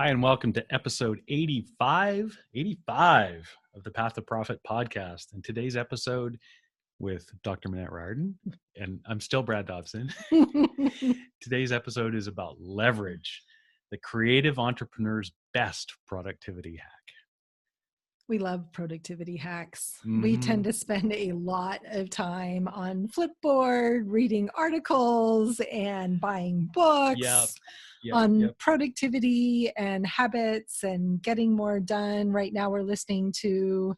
Hi, and welcome to episode 85 of the Path to Profit podcast. And today's episode with Dr. Manette Riordan, and I'm still Brad Dobson. Today's episode is about leverage, the creative entrepreneur's best productivity hack. We love productivity hacks. Mm-hmm. We tend to spend a lot of time on Flipboard, reading articles and buying books on productivity and habits and getting more done. Right now we're listening to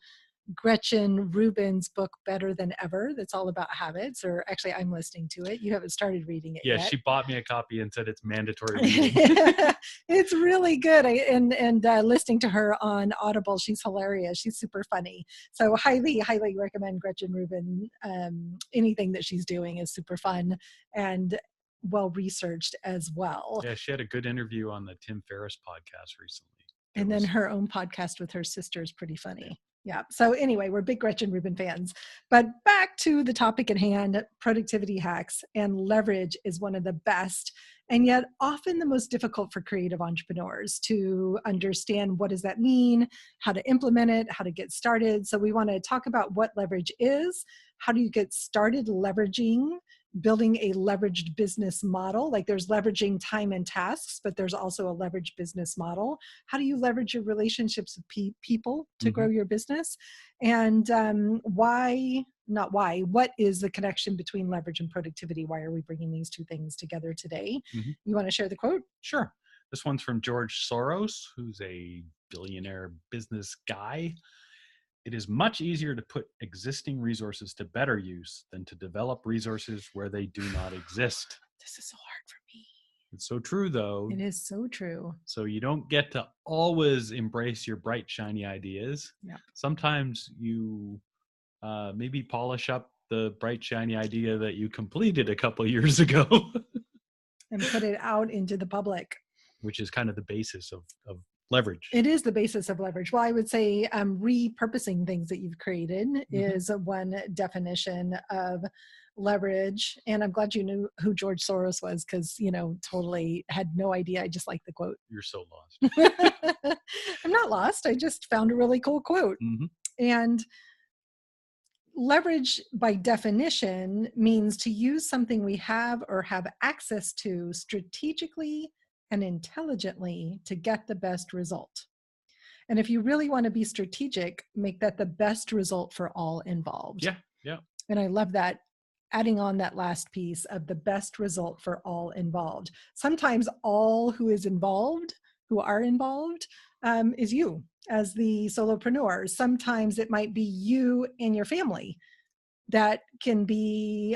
Gretchen Rubin's book, Better Than Ever. That's all about habits, or actually I'm listening to it. You haven't started reading it yet. Yeah, she bought me a copy and said it's mandatory reading. It's really good. And listening to her on Audible, she's hilarious. She's super funny. So highly recommend Gretchen Rubin. Anything that she's doing is super fun and well-researched as well. Yeah, she had a good interview on the Tim Ferriss podcast recently. And then her own podcast with her sister is pretty funny. Yeah. So anyway, we're big Gretchen Rubin fans. But back to the topic at hand, productivity hacks, and leverage is one of the best and yet often the most difficult for creative entrepreneurs to understand. What does that mean? How to implement it? How to get started? So we want to talk about what leverage is. How do you get started leveraging? Building a leveraged business model. Like there's leveraging time and tasks, but there's also a leveraged business model. How do you leverage your relationships with people to grow your business? And what is the connection between leverage and productivity? Why are we bringing these two things together today? You want to share the quote? Sure. This one's from George Soros, who's a billionaire business guy. It is much easier to put existing resources to better use than to develop resources where they do not exist. This is so hard for me. It's so true, though. It is so true. So you don't get to always embrace your bright, shiny ideas. Yeah. Sometimes you maybe polish up the bright, shiny idea that you completed a couple of years ago. And put it out into the public. Which is kind of the basis of leverage. It is the basis of leverage. Well, I would say repurposing things that you've created is one definition of leverage. And I'm glad you knew who George Soros was, because, totally had no idea. I just like the quote. You're so lost. I'm not lost. I just found a really cool quote. And leverage, by definition, means to use something we have or have access to strategically and intelligently to get the best result. And if you really want to be strategic, make that the best result for all involved. Yeah. And I love that, adding on that last piece of the best result for all involved. Sometimes all who are involved, is you as the solopreneur. Sometimes it might be you and your family that can be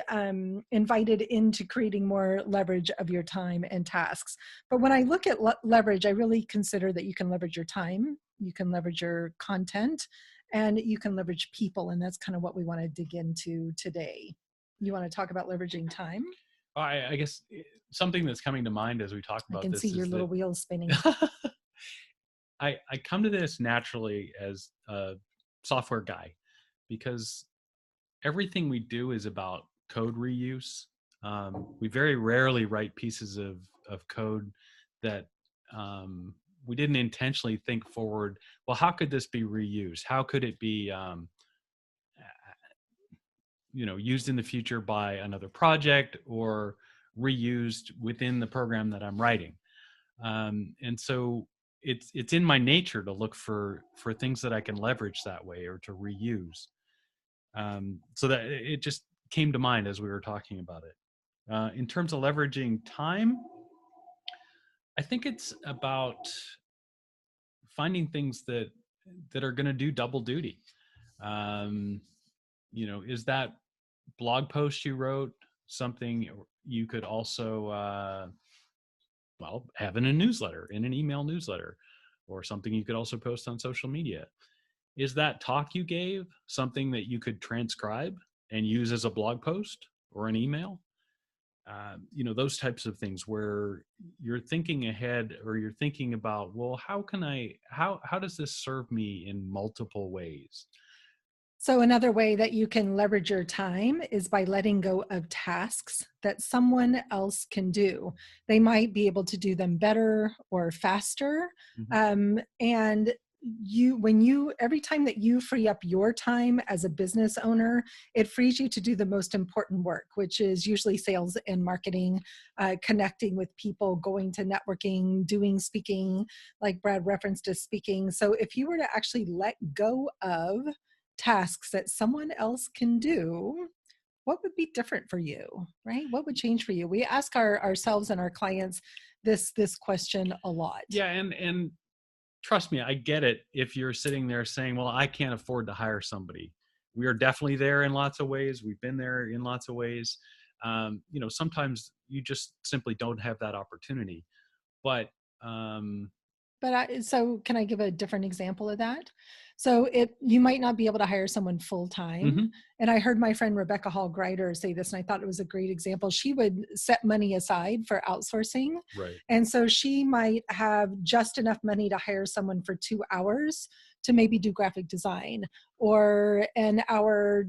invited into creating more leverage of your time and tasks. But when I look at leverage, I really consider that you can leverage your time, you can leverage your content, and you can leverage people. And that's kind of what we want to dig into today. You want to talk about leveraging time? I guess something that's coming to mind as we talk about this. I can see your little wheels spinning. I come to this naturally as a software guy, because everything we do is about code reuse. We very rarely write pieces of code that we didn't intentionally think forward. Well, how could this be reused? How could it be used in the future by another project or reused within the program that I'm writing? And so it's in my nature to look for things that I can leverage that way or to reuse. So that it just came to mind as we were talking about it. In terms of leveraging time, I think it's about finding things that are going to do double duty. Is that blog post you wrote something you could also have in a newsletter, in an email newsletter, or something you could also post on social media? Is that talk you gave something that you could transcribe and use as a blog post or an email? Those types of things where you're thinking ahead, or you're thinking about, well, how does this serve me in multiple ways? So, another way that you can leverage your time is by letting go of tasks that someone else can do. They might be able to do them better or faster. Mhm. And when you, every time that you free up your time as a business owner, it frees you to do the most important work, which is usually sales and marketing, connecting with people, going to networking, doing speaking, like Brad referenced as speaking. So, if you were to actually let go of tasks that someone else can do, what would be different for you, right? What would change for you? We ask ourselves and our clients this question a lot. Yeah, and trust me, I get it if you're sitting there saying, "Well, I can't afford to hire somebody." We are definitely there in lots of ways. We've been there in lots of ways. Sometimes you just simply don't have that opportunity. But um, So can I give a different example of that? So you might not be able to hire someone full time. mhm, And I heard my friend Rebecca Hall Greider say this, and I thought it was a great example. She would set money aside for outsourcing. right. And so she might have just enough money to hire someone for 2 hours to maybe do graphic design, or an hour,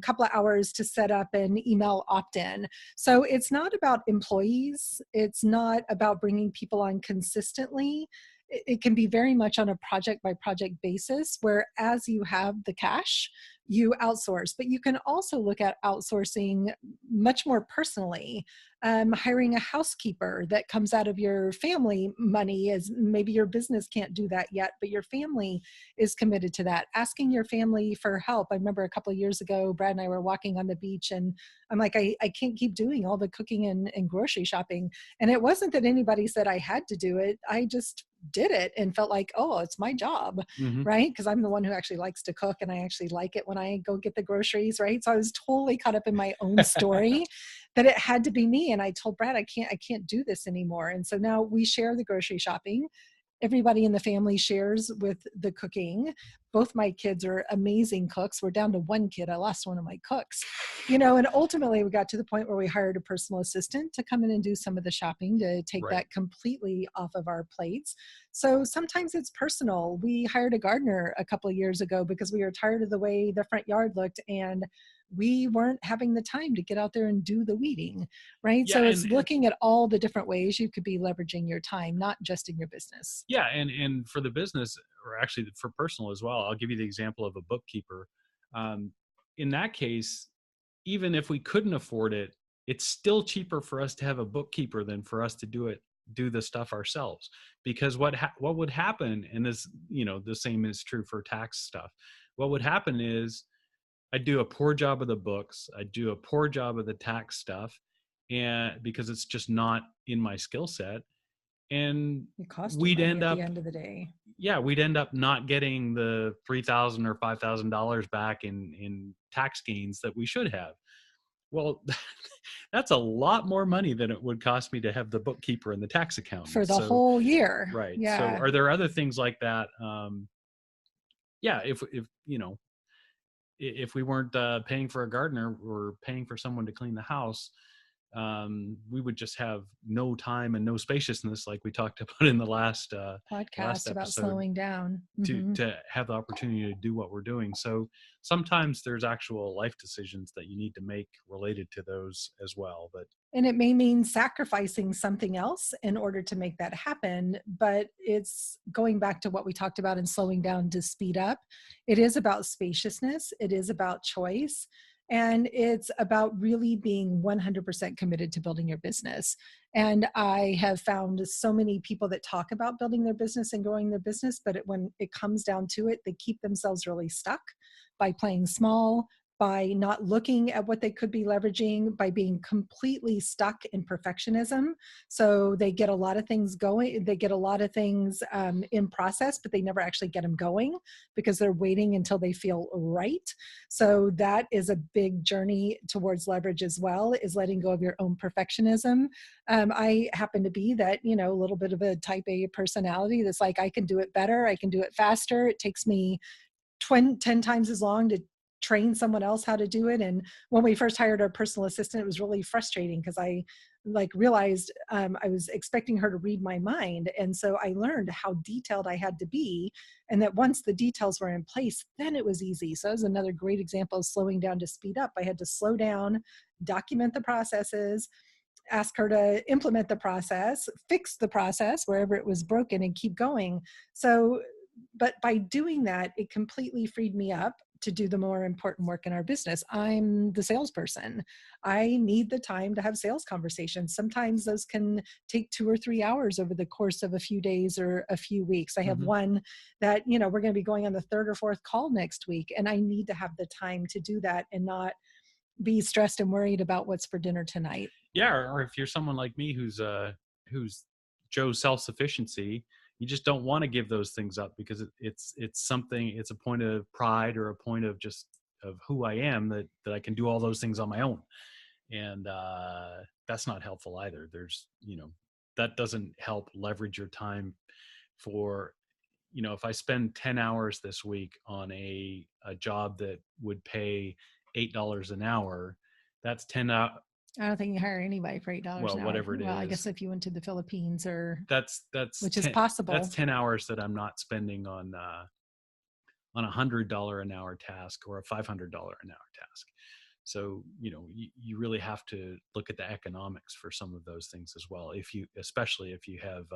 couple of hours to set up an email opt-in. So it's not about employees. It's not about bringing people on consistently. It can be very much on a project by project basis, where as you have the cash, you outsource. But you can also look at outsourcing much more personally, hiring a housekeeper that comes out of your family money, as maybe your business can't do that yet, but your family is committed to that. Asking your family for help. I remember a couple of years ago, Brad and I were walking on the beach, and I'm like, I can't keep doing all the cooking and grocery shopping. And it wasn't that anybody said I had to do it. I just did it and felt like, oh, it's my job, Mhm. right? Because I'm the one who actually likes to cook, and I actually like it when I go get the groceries, right? So I was totally caught up in my own story that it had to be me. And I told Brad, I can't do this anymore. And so now we share the grocery shopping. Everybody in the family shares with the cooking. Both my kids are amazing cooks. We're down to one kid. I lost one of my cooks, and ultimately we got to the point where we hired a personal assistant to come in and do some of the shopping to take Right. that completely off of our plates. So sometimes it's personal. We hired a gardener a couple of years ago because we were tired of the way the front yard looked, and we weren't having the time to get out there and do the weeding, right? Yeah, So it's and looking at all the different ways you could be leveraging your time, not just in your business. yeah, and for the business, or actually for personal as well, I'll give you the example of a bookkeeper. Um, in that case, even if we couldn't afford it, it's still cheaper for us to have a bookkeeper than for us to do the stuff ourselves. Because what would happen, and this, the same is true for tax stuff. What would happen is I do a poor job of the books, I do a poor job of the tax stuff, and because it's just not in my skill set, and It cost you we'd money end at the up end of the day. yeah, we'd end up not getting the 3,000 or $5,000 back in tax gains that we should have. Well, that's a lot more money than it would cost me to have the bookkeeper and the tax accountant. For the So, whole year. right. So, Yeah. are there other things like that? Yeah, if if we weren't paying for a gardener or paying for someone to clean the house, we would just have no time and no spaciousness, like we talked about in the last Podcast about episode, slowing down. to Hmm. to have the opportunity to do what we're doing. So sometimes there's actual life decisions that you need to make related to those as well. But And it may mean sacrificing something else in order to make that happen. But it's going back to what we talked about in slowing down to speed up. It is about spaciousness, it is about choice. And it's about really being 100% committed to building your business. And I have found so many people that talk about building their business and growing their business, but when it comes down to it, they keep themselves really stuck by playing small, by not looking at what they could be leveraging, by being completely stuck in perfectionism. So they get a lot of things going, they get a lot of things in process, but they never actually get them going because they're waiting until they feel right. So that is a big journey towards leverage as well, is letting go of your own perfectionism. I happen to be that, a little bit of a type A personality that's like, I can do it better, I can do it faster. It takes me 10 times as long to train someone else how to do it. And when we first hired our personal assistant, it was really frustrating because I like realized I was expecting her to read my mind. And so I learned how detailed I had to be. And that once the details were in place, then it was easy. So that was another great example of slowing down to speed up. I had to slow down, document the processes, ask her to implement the process, fix the process wherever it was broken, and keep going. So, but by doing that, it completely freed me up to do the more important work in our business. I'm the salesperson. I need the time to have sales conversations. Sometimes those can take 2 or 3 hours over the course of a few days or a few weeks. I have one that, we're going to be going on the third or fourth call next week, and I need to have the time to do that and not be stressed and worried about what's for dinner tonight. Yeah, or if you're someone like me who's Joe's self-sufficiency, you just don't want to give those things up because it's something, it's a point of pride or a point of just of who I am, that I can do all those things on my own. And that's not helpful either. There's, that doesn't help leverage your time for, if I spend 10 hours this week on a job that would pay $8 an hour, that's 10 I don't think you hire anybody for $8 well, an hour. whatever it Well, I guess is, if you went to the Philippines, or that's which is 10, that's possible. 10 hours that I'm not spending on $100 an hour task or a $500 an hour task. So, you really have to look at the economics for some of those things as well, especially if you have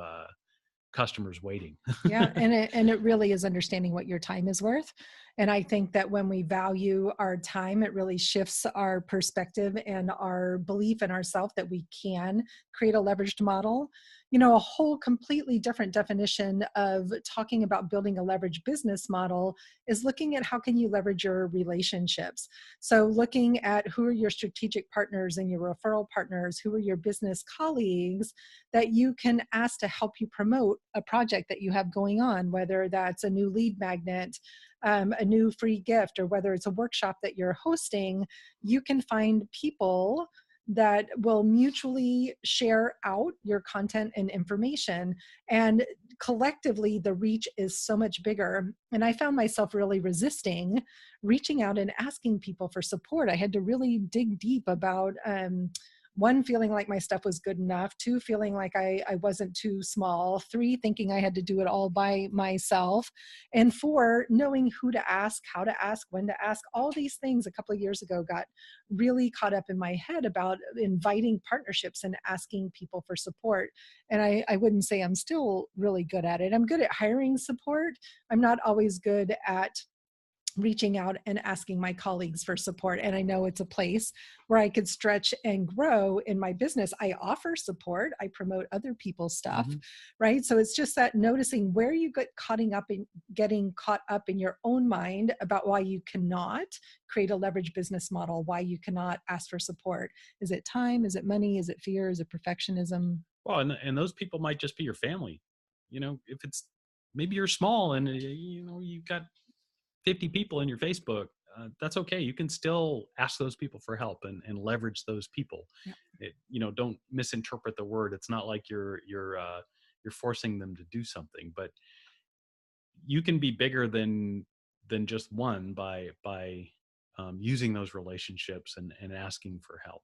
customers waiting. Yeah, and it really is understanding what your time is worth. And I think that when we value our time, it really shifts our perspective and our belief in ourselves that we can create a leveraged model. A whole completely different definition of talking about building a leveraged business model is looking at how can you leverage your relationships. So looking at who are your strategic partners and your referral partners, who are your business colleagues that you can ask to help you promote a project that you have going on, whether that's a new lead magnet, a new free gift, or whether it's a workshop that you're hosting. You can find people that will mutually share out your content and information. And collectively, the reach is so much bigger. And I found myself really resisting reaching out and asking people for support. I had to really dig deep about, one, feeling like my stuff was good enough, two, feeling like I wasn't too small, three, thinking I had to do it all by myself, and four, knowing who to ask, how to ask, when to ask. All these things a couple of years ago got really caught up in my head about inviting partnerships and asking people for support. And I wouldn't say I'm still really good at it. I'm good at hiring support. I'm not always good at reaching out and asking my colleagues for support. And I know it's a place where I could stretch and grow in my business. I offer support, I promote other people's stuff, right? So it's just that noticing where you get getting caught up in your own mind about why you cannot create a leverage business model, why you cannot ask for support. Is it time? Is it money? Is it fear? Is it perfectionism? Well, and those people might just be your family. If it's, maybe you're small and you've got 50 people in your Facebook, that's okay. You can still ask those people for help and leverage those people. Don't misinterpret the word. It's not like you're forcing them to do something, but you can be bigger than just one by using those relationships and asking for help.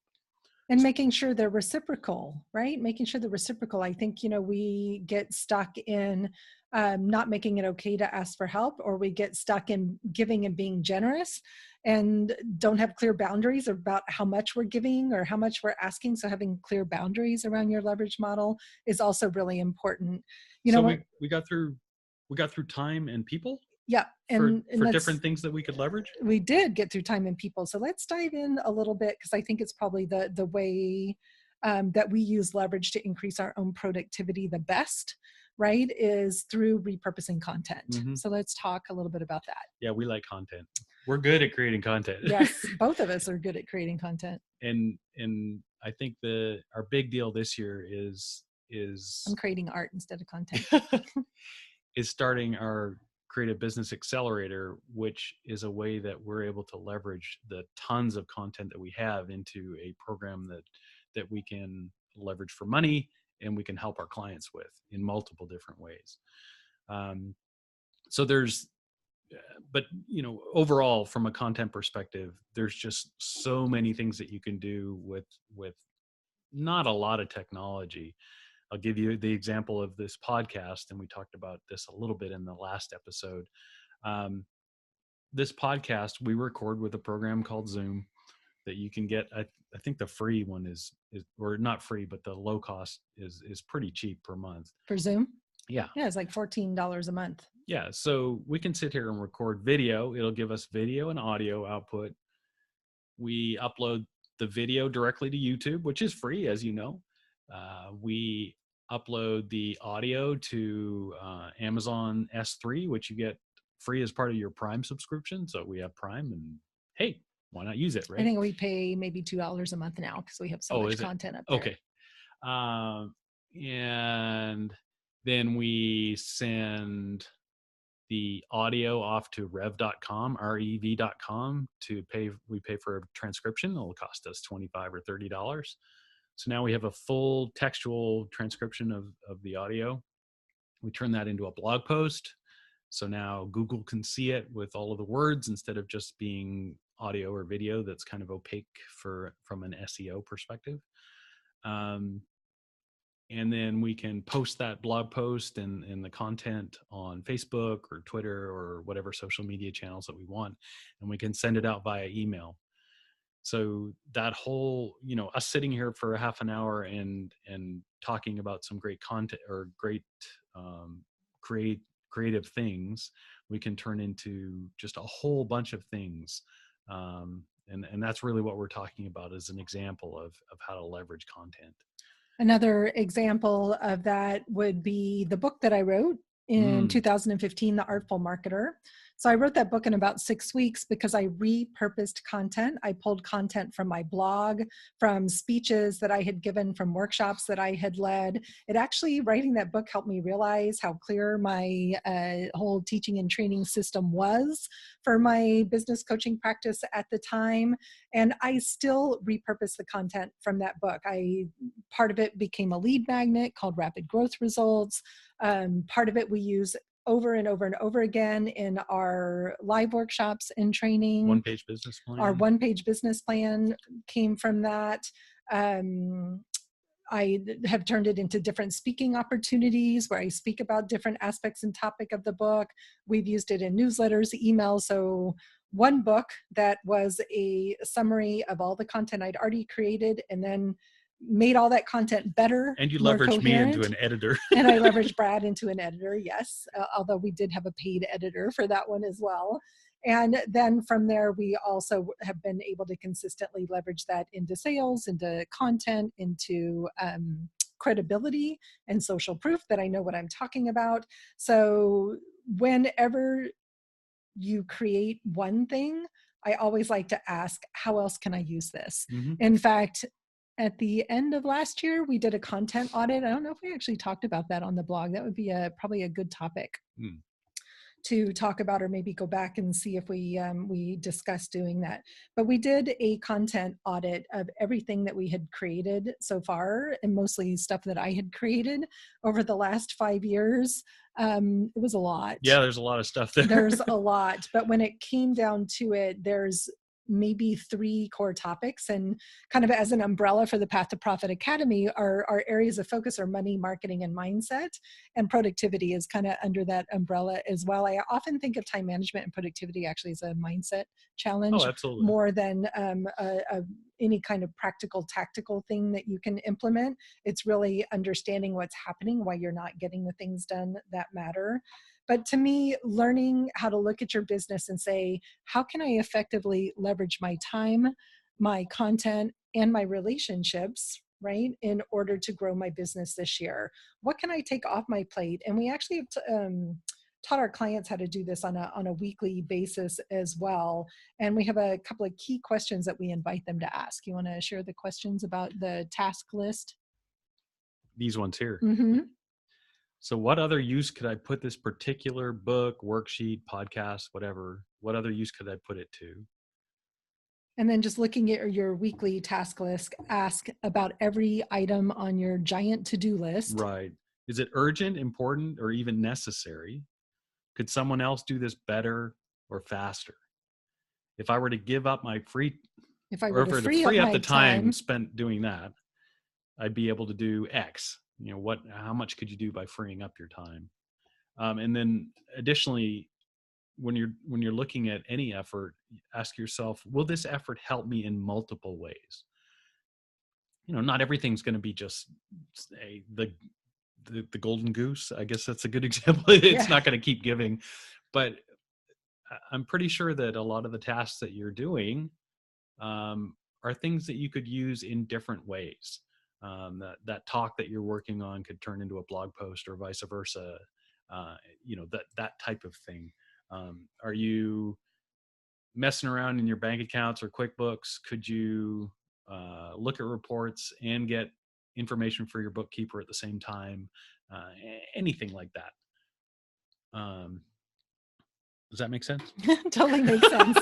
And making sure they're reciprocal, right? Making sure they're reciprocal. I think, we get stuck in not making it okay to ask for help, or we get stuck in giving and being generous and don't have clear boundaries about how much we're giving or how much we're asking. So having clear boundaries around your leverage model is also really important. You know So what? we got through time and people Yeah. for And for let's different things that we could leverage. we did get through time and people. So let's dive in a little bit, because I think it's probably the way that we use leverage to increase our own productivity the best, right, is through repurposing content. So let's talk a little bit about that. Yeah, we like content. We're good at creating content. Yes, both of us are good at creating content. and I think our big deal this year I'm is creating art instead of content. is starting our creative business accelerator, which is a way that we're able to leverage the tons of content that we have into a program that we can leverage for money and we can help our clients with in multiple different ways. So but overall, from a content perspective, there's just so many things that you can do with not a lot of technology. I'll give you the example of this podcast, and we talked about this a little bit in the last episode. Um, this podcast we record with a program called Zoom that you can get. I think the free one is or not free, but the low cost is pretty cheap per month. For Zoom? Yeah. Yeah, it's like $14 a month. Yeah. So we can sit here and record video. It'll give us video and audio output. We upload the video directly to YouTube, which is free, as you know. We upload the audio to Amazon S3, which you get free as part of your Prime subscription. So we have Prime, and hey, why not use it, I right? think we pay maybe $2 a month now because we have so Oh, much is it? content up there. Okay. And then we send the audio off to rev.com to pay. We pay for a transcription. It'll cost us $25 or $30. So now we have a full textual transcription of the audio. We turn that into a blog post. So now Google can see it with all of the words instead of just being audio or video that's kind of opaque from an SEO perspective. And then we can post that blog post and the content on Facebook or Twitter or whatever social media channels that we want, and we can send it out via email. So that whole, us sitting here for a half an hour and talking about some great content or great creative things, we can turn into just a whole bunch of things. And that's really what we're talking about as an example of how to leverage content. Another example of that would be the book that I wrote in 2015, The Artful Marketer. So I wrote that book in about 6 weeks because I repurposed content. I pulled content from my blog, from speeches that I had given, from workshops that I had led. It actually, writing that book helped me realize how clear my whole teaching and training system was for my business coaching practice at the time. And I still repurpose the content from that book. Part of it became a lead magnet called Rapid Growth Results. Part of it we use over and over and over again in our live workshops and training. One-page business plan. Our one-page business plan came from that. I have turned it into different speaking opportunities where I speak about different aspects and topic of the book. We've used it in newsletters, emails. So one book that was a summary of all the content I'd already created and then made all that content better. And you leveraged me into an editor. And I leveraged Brad into an editor, yes, although we did have a paid editor for that one as well. And then from there, we also have been able to consistently leverage that into sales, into content, into credibility and social proof that I know what I'm talking about. So whenever you create one thing, I always like to ask, how else can I use this? Mm-hmm. In fact, at the end of last year, we did a content audit. I don't know if we actually talked about that on the blog. That would be probably a good topic to talk about, or maybe go back and see if we discussed doing that. But we did a content audit of everything that we had created so far, and mostly stuff that I had created over the last 5 years. It was a lot. Yeah, there's a lot of stuff there. There's a lot, but when it came down to it, there's maybe 3 core topics, and kind of as an umbrella for the Path to Profit Academy, our areas of focus are money, marketing, and mindset, and productivity is kind of under that umbrella as well. I often think of time management and productivity actually as a mindset challenge more than any kind of practical, tactical thing that you can implement. It's really understanding what's happening, why you're not getting the things done that matter. But to me, learning how to look at your business and say, how can I effectively leverage my time, my content, and my relationships, right, in order to grow my business this year? What can I take off my plate? And we actually have taught our clients how to do this on a weekly basis as well. And we have a couple of key questions that we invite them to ask. You want to share the questions about the task list? These ones here. Mm-hmm. So what other use could I put this particular book, worksheet, podcast, whatever? What other use could I put it to? And then just looking at your weekly task list, ask about every item on your giant to-do list. Right. Is it urgent, important, or even necessary? Could someone else do this better or faster? If I were to give up my free, if I were to free up the time spent doing that, I'd be able to do X. How much could you do by freeing up your time? And then additionally, when you're looking at any effort, ask yourself, will this effort help me in multiple ways? Not everything's going to be just the golden goose. I guess that's a good example. It's Yeah. not going to keep giving, but I'm pretty sure that a lot of the tasks that you're doing are things that you could use in different ways. That talk that you're working on could turn into a blog post, or vice versa. That type of thing. Are you messing around in your bank accounts or QuickBooks? Could you look at reports and get information for your bookkeeper at the same time? Anything like that. Does that make sense? Totally makes sense.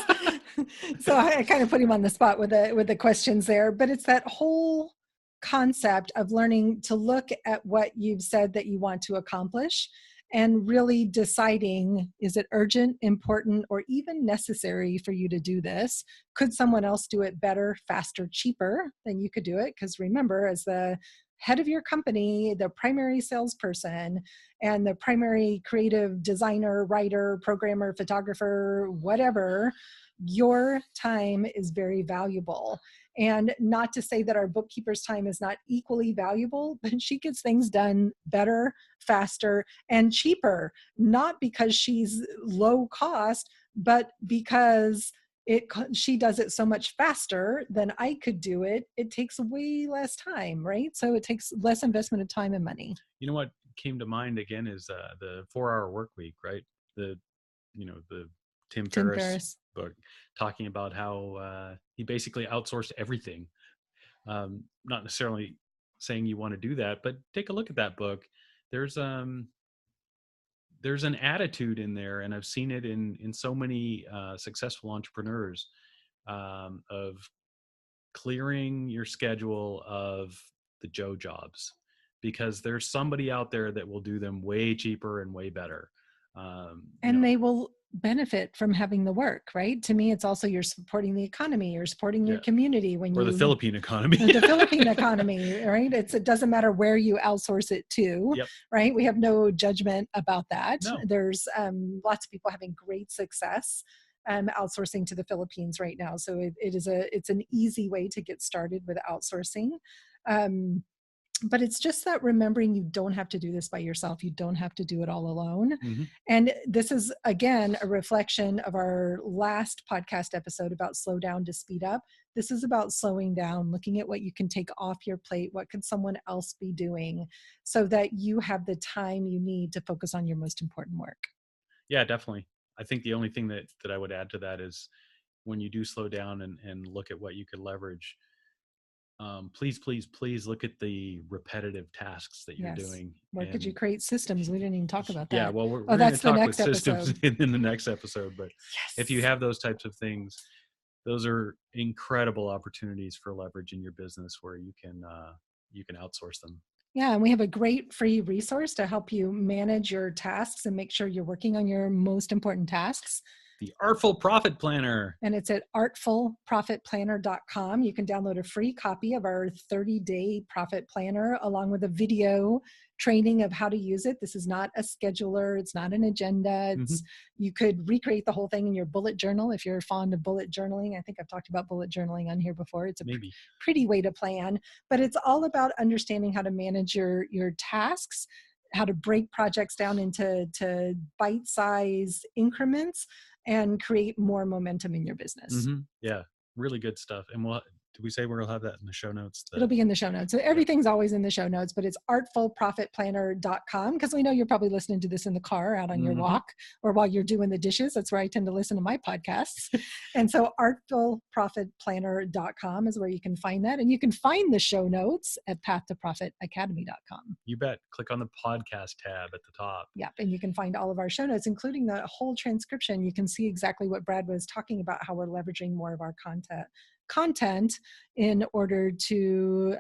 So I kind of put him on the spot with the questions there, but it's that whole concept of learning to look at what you've said that you want to accomplish and really deciding, is it urgent, important, or even necessary for you to do this? Could someone else do it better, faster, cheaper than you could do it? Because remember, as the head of your company, the primary salesperson, and the primary creative designer, writer, programmer, photographer, whatever, your time is very valuable. And not to say that our bookkeeper's time is not equally valuable, but she gets things done better, faster, and cheaper, not because she's low cost, but because she does it so much faster than I could do it. It takes way less time, right? So it takes less investment of time and money. What came to mind again is the 4-Hour Work Week, right? The Tim Tim Ferriss Ferriss. book, talking about how he basically outsourced everything. Not necessarily saying you want to do that, but take a look at that book. There's an attitude in there, and I've seen it in so many successful entrepreneurs, of clearing your schedule of the Joe jobs, because there's somebody out there that will do them way cheaper and way better. And they will benefit from having the work, right? To me, it's also you're supporting the economy, you're supporting your community when or the Philippine economy. The Philippine economy, right? It doesn't matter where you outsource it to, Yep. right? We have no judgment about that. No. There's lots of people having great success outsourcing to the Philippines right now. So it's an easy way to get started with outsourcing. But it's just that remembering you don't have to do this by yourself. You don't have to do it all alone. Mm-hmm. And this is, again, a reflection of our last podcast episode about slow down to speed up. This is about slowing down, looking at what you can take off your plate. What could someone else be doing so that you have the time you need to focus on your most important work? Yeah, definitely. I think the only thing that I would add to that is, when you do slow down and look at what you could leverage, please look at the repetitive tasks that you're doing. Where could you create systems? We didn't even talk about that. Yeah, well, we're going to talk with systems in the next episode. But if you have those types of things, those are incredible opportunities for leverage in your business, where you can outsource them. Yeah, and we have a great free resource to help you manage your tasks and make sure you're working on your most important tasks. The Artful Profit Planner. And it's at artfulprofitplanner.com. You can download a free copy of our 30-day profit planner, along with a video training of how to use it. This is not a scheduler. It's not an agenda. You could recreate the whole thing in your bullet journal if you're fond of bullet journaling. I think I've talked about bullet journaling on here before. It's a pretty way to plan, but it's all about understanding how to manage your tasks, how to break projects down into bite-sized increments and create more momentum in your business. Yeah, really good stuff. And did we say we'll have that in the show notes? It'll be in the show notes. So everything's always in the show notes, but it's artfulprofitplanner.com, because we know you're probably listening to this in the car, out on your walk, or while you're doing the dishes. That's where I tend to listen to my podcasts. And so artfulprofitplanner.com is where you can find that. And you can find the show notes at pathtoprofitacademy.com. You bet. Click on the podcast tab at the top. Yep. And you can find all of our show notes, including the whole transcription. You can see exactly what Brad was talking about, how we're leveraging more of our content content in order to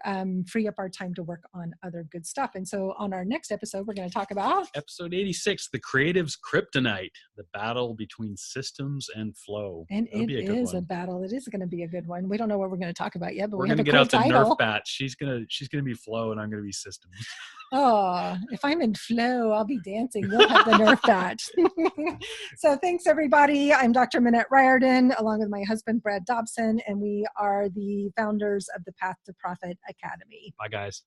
free up our time to work on other good stuff. And so on our next episode, we're going to talk about episode 86, the creative's kryptonite, the battle between systems and flow. and That'll it be a good is a one. battle. It is going to be a good one. We don't know what we're going to talk about yet, but We're we have gonna a get cool out the Nerf title. bat. She's gonna be flow, and I'm gonna be systems. Oh, if I'm in flow, I'll be dancing. We'll have the Nerf bat. So thanks, everybody. I'm Dr. Minette Riordan, along with my husband, Brad Dobson, and we are the founders of the Path to Profit Academy. Bye, guys.